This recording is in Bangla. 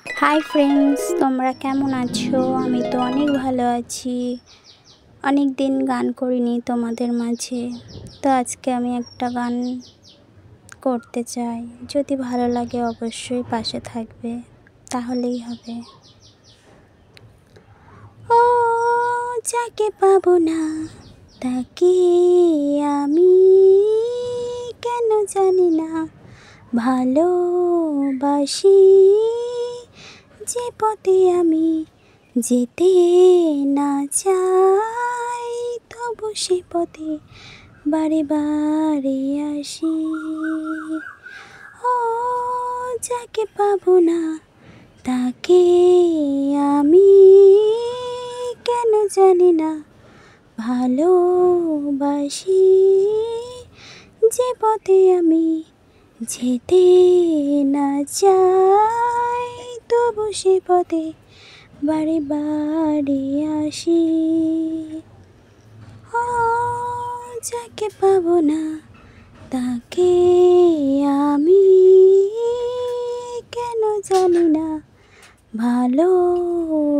হাই ফ্রেন্ডস, তোমরা কেমন আছো? আমি তো অনেক ভালো আছি। অনেক দিন গান করিনি তোমাদের মাঝে, তো আজকে আমি একটা গান করতে চাই। যদি ভালো লাগে অবশ্যই পাশে থাকবে, তাহলেই হবে। ও যাকে পাবো না তাকে আমি কেন জানি না ভালোবাসি, যে পথে আমি যেতে না চাই তবু সে পথে বারে বারে আসি। ও যাকে পাবো না তাকে আমি কেন জানি না ভালোবাসি, যে পথে আমি যেতে না চাই তবু সে পথে বারে বারে আসি। ও যাকে পাবো না তাকে আমি কেন জানি না ভালোবাসি।